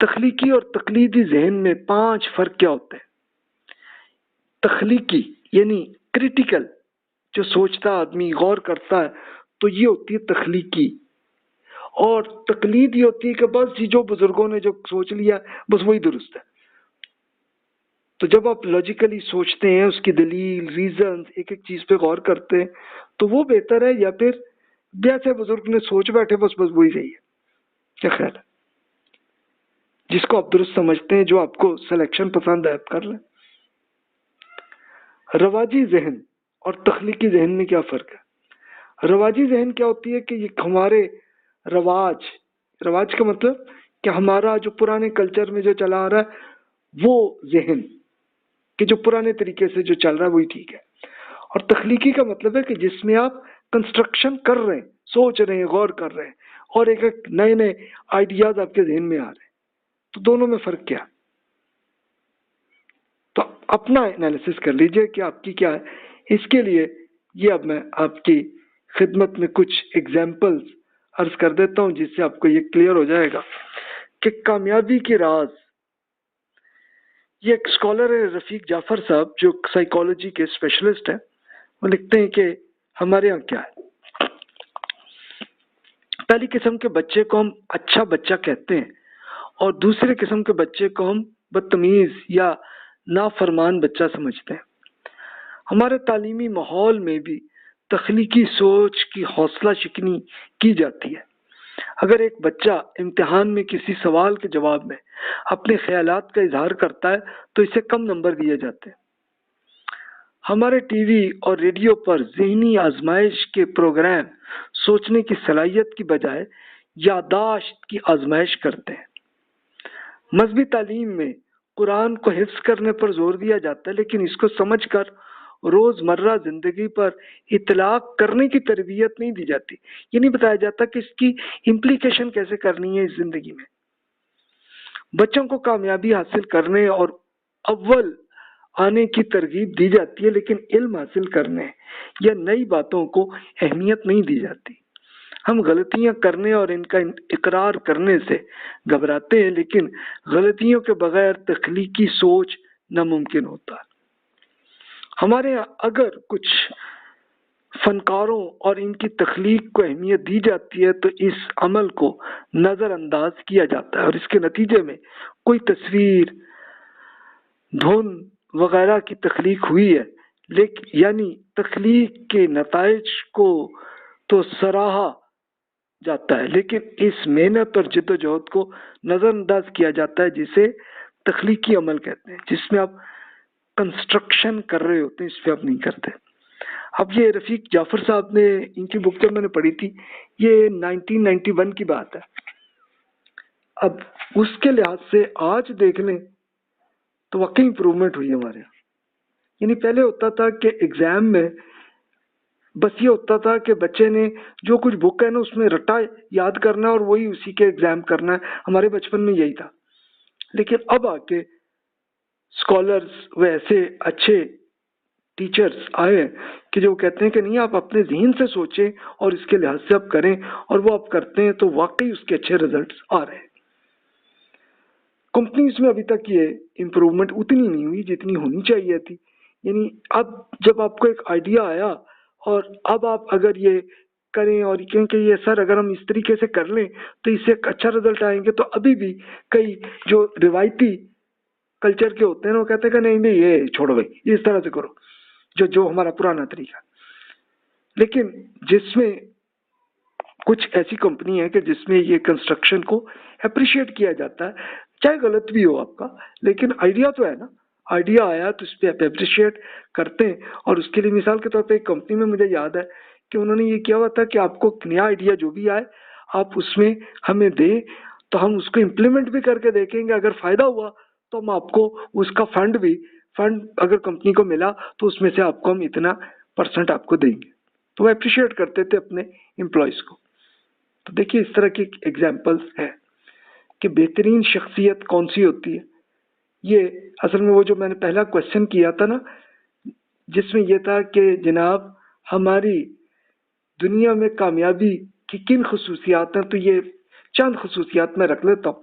تخلیقی اور تقلیدی ذہن میں 5 فرق کیا ہوتے ہیں؟ تخلیقی یعنی کریٹیکل، جو سوچتا آدمی غور کرتا ہے، تو یہ ہوتی ہے تخلیقی. اور تقلید یہ ہوتی ہے کہ بس جو بزرگوں نے جو سوچ لیا بس وہی درست ہے. تو جب آپ لاجیکلی سوچتے ہیں، اس کی دلیل، ریزنز، ایک ایک چیز پہ غور کرتے ہیں، تو وہ بہتر ہے، یا پھر جیسے بزرگ نے سوچ بیٹھے بس وہی صحیح ہے؟ کیا خیال ہے؟ جس کو آپ درست سمجھتے ہیں، جو آپ کو سلیکشن پسند ہے، آپ کر لیں. رواجی ذہن اور تخلیقی ذہن میں کیا فرق ہے؟ رواجی ذہن کیا ہوتی ہے کہ یہ ہمارے رواج کا مطلب کہ ہمارا جو پرانے کلچر میں جو چلا آ رہا ہے وہ ذہن، کہ جو پرانے طریقے سے جو چل رہا ہے وہی ٹھیک ہے. اور تخلیقی کا مطلب ہے کہ جس میں آپ کنسٹرکشن کر رہے ہیں، سوچ رہے ہیں، غور کر رہے ہیں، اور ایک ایک نئے نئے آئیڈیاز آپ کے ذہن میں آ رہے ہیں. تو دونوں میں فرق کیا؟ تو اپنا انالیسس کر لیجئے کہ آپ کی کیا ہے. اس کے لیے یہ اب میں آپ کی خدمت میں کچھ ایگزامپلز عرض کر دیتا ہوں، جس سے آپ کو یہ کلیئر ہو جائے گا کہ کامیابی کے راز. یہ ایک اسکالر ہے رفیق جعفر صاحب، جو سائیکالوجی کے اسپیشلسٹ ہیں. وہ لکھتے ہیں کہ ہمارے یہاں کیا ہے. پہلی قسم کے بچے کو ہم اچھا بچہ کہتے ہیں، اور دوسرے قسم کے بچے کو ہم بدتمیز یا نافرمان بچہ سمجھتے ہیں. ہمارے تعلیمی ماحول میں بھی تخلیقی سوچ کی حوصلہ شکنی کی جاتی ہے. اگر ایک بچہ امتحان میں کسی سوال کے جواب میں اپنے خیالات کا اظہار کرتا ہے تو اسے کم نمبر دیے جاتے ہیں. ہمارے ٹی وی اور ریڈیو پر ذہنی آزمائش کے پروگرام سوچنے کی صلاحیت کی بجائے یادداشت کی آزمائش کرتے ہیں. مذہبی تعلیم میں قرآن کو حفظ کرنے پر زور دیا جاتا ہے، لیکن اس کو سمجھ کر روزمرہ زندگی پر اطلاق کرنے کی تربیت نہیں دی جاتی. یہ نہیں بتایا جاتا کہ اس کی امپلیکیشن کیسے کرنی ہے اس زندگی میں. بچوں کو کامیابی حاصل کرنے اور اول آنے کی ترغیب دی جاتی ہے، لیکن علم حاصل کرنے یا نئی باتوں کو اہمیت نہیں دی جاتی. ہم غلطیاں کرنے اور ان کا اقرار کرنے سے گھبراتے ہیں، لیکن غلطیوں کے بغیر تخلیقی سوچ ناممکن ہوتا ہے. ہمارے یہاں اگر کچھ فنکاروں اور ان کی تخلیق کو اہمیت دی جاتی ہے تو اس عمل کو نظر انداز کیا جاتا ہے، اور اس کے نتیجے میں کوئی تصویر، دھن وغیرہ کی تخلیق ہوئی ہے، لیکن یعنی تخلیق کے نتائج کو تو سراہا جاتا ہے، لیکن اس محنت اور جد و جہد کو نظر انداز کیا جاتا ہے، جسے تخلیقی عمل کہتے ہیں، جس میں آپ کنسٹرکشن کر رہے ہوتے ہیں، اس پہ آپ نہیں کرتے. اب یہ رفیق جعفر صاحب نے، ان کی بک جب میں نے پڑھی تھی، یہ 1991 کی بات ہے. اب اس کے لحاظ سے آج دیکھ لیں تو واقعی امپروومنٹ ہوئی ہمارے یہاں. یعنی پہلے ہوتا تھا کہ ایگزام میں بس یہ ہوتا تھا کہ بچے نے جو کچھ بک ہے نا اس میں رٹا یاد کرنا اور وہی اسی کے ایگزام کرنا ہے. ہمارے بچپن میں یہی تھا. لیکن اب آ کے اسکالرس وہ ایسے اچھے ٹیچرز آئے ہیں کہ جو کہتے ہیں کہ نہیں، آپ اپنے ذہن سے سوچیں اور اس کے لحاظ سے آپ کریں، اور وہ آپ کرتے ہیں تو واقعی اس کے اچھے رزلٹس آ رہے ہیں. کمپنیز میں ابھی تک یہ امپروومنٹ اتنی نہیں ہوئی جتنی ہونی چاہیے تھی. یعنی اب جب آپ کو ایک آئیڈیا آیا اور اب آپ اگر یہ کریں اور کہیں کہ یہ سر اگر ہم اس طریقے سے کر لیں تو اس سے ایک اچھا رزلٹ آئیں گے، تو ابھی بھی کئی جو روایتی کلچر کے ہوتے ہیں وہ کہتے ہیں کہ نہیں نہیں یہ چھوڑو بھائی، اس طرح سے کرو جو ہمارا پرانا طریقہ. لیکن جس میں کچھ ایسی کمپنی ہے کہ جس میں یہ کنسٹرکشن کو اپریشیٹ کیا جاتا ہے، چاہے غلط بھی ہو آپ کا، لیکن آئیڈیا تو ہے نا. آئیڈیا آیا تو اس پہ آپ اپریشیٹ کرتے ہیں. اور اس کے لیے مثال کے طور پہ ایک کمپنی میں مجھے یاد ہے کہ انہوں نے یہ کیا ہوا تھا کہ آپ کو نیا آئیڈیا جو بھی آئے آپ اس میں ہمیں دیں تو ہم اس کو امپلیمنٹ بھی کر کے دیکھیں گے. اگر فائدہ ہوا تو ہم آپ کو اس کا فنڈ اگر کمپنی کو ملا تو اس میں سے آپ کو ہم اتنا % آپ کو دیں گے. تو وہ اپریشیٹ کرتے تھے اپنے امپلائیز کو. تو دیکھیے اس طرح کی ایگزامپلس ہیں کہ بہترین شخصیت کون سی ہوتی ہے. یہ اصل میں وہ جو میں نے پہلا کوشچن کیا تھا نا، جس میں یہ تھا کہ جناب ہماری دنیا میں کامیابی کی کن خصوصیات ہیں، تو یہ چند خصوصیات میں رکھ لیتا ہوں.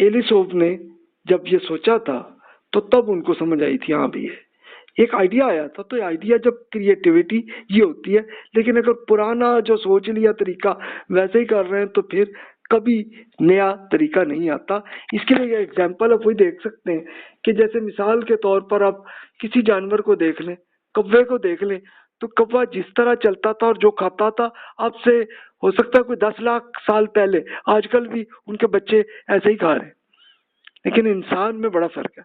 ایلیسوف نے جب یہ سوچا تھا تو تب ان کو سمجھ آئی تھی ہاں بھی ہے ایک آئیڈیا آیا تھا. تو آئیڈیا جب کریٹیوٹی یہ ہوتی ہے, لیکن اگر پرانا جو سوچ لیا طریقہ ویسے ہی کر رہے ہیں تو پھر کبھی نیا طریقہ نہیں آتا. اس کے لیے ایگزامپل آپ وہی دیکھ سکتے ہیں کہ جیسے مثال کے طور پر آپ کسی جانور کو دیکھ لیں, کوے کو دیکھ لیں, تو کوا جس طرح چلتا تھا اور جو کھاتا تھا اب سے ہو سکتا ہے کوئی 10 لاکھ سال پہلے, آج کل بھی ان کے بچے ایسے ہی کھا رہے ہیں. لیکن انسان میں بڑا فرق ہے.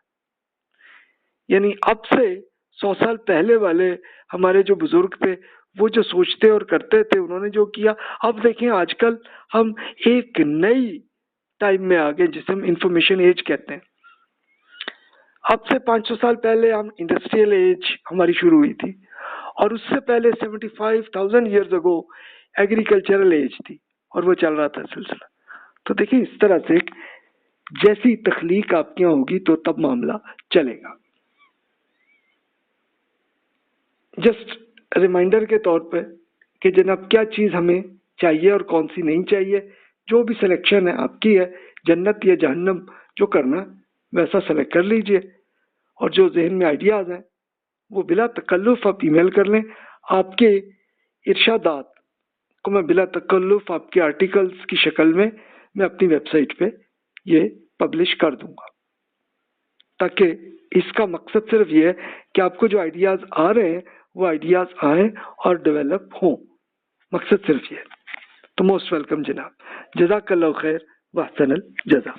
یعنی اب سے 100 سال پہلے والے ہمارے جو بزرگ تھے وہ جو سوچتے اور کرتے تھے, انہوں نے جو کیا, اب دیکھیں آج کل ہم ایک نئی ٹائم میں آ گئے جسے ہم انفارمیشن ایج کہتے ہیں. اب سے 500 سال پہلے ہم انڈسٹریل ایج ہماری شروع ہوئی تھی, اور اس سے پہلے 75,000 ایئرز اگو ایگریکلچرل ایج تھی, اور وہ چل رہا تھا سلسلہ. تو دیکھیں اس طرح سے جیسی تخلیق آپ کے یہاں ہوگی تو تب معاملہ چلے گا. جسٹ ریمائنڈر کے طور پہ کہ جناب کیا چیز ہمیں چاہیے اور کون سی نہیں چاہیے, جو بھی سلیکشن ہے آپ کی ہے, جنت یا جہنم جو کرنا ویسا سلیکٹ کر لیجئے, اور جو ذہن میں آئیڈیاز ہیں وہ بلا تکلف آپ ای میل کر لیں. آپ کے ارشادات کو میں بلا تکلف آپ کے آرٹیکلز کی شکل میں اپنی ویب سائٹ پہ یہ پبلش کر دوں گا, تاکہ اس کا مقصد صرف یہ ہے کہ آپ کو جو آئیڈیاز آ رہے ہیں وہ آئیڈیاز آئیں اور ڈیولپ ہوں. مقصد صرف یہ ہے. تو موسٹ ویلکم جناب, جزاک اللہ خیر واحسن الجزا.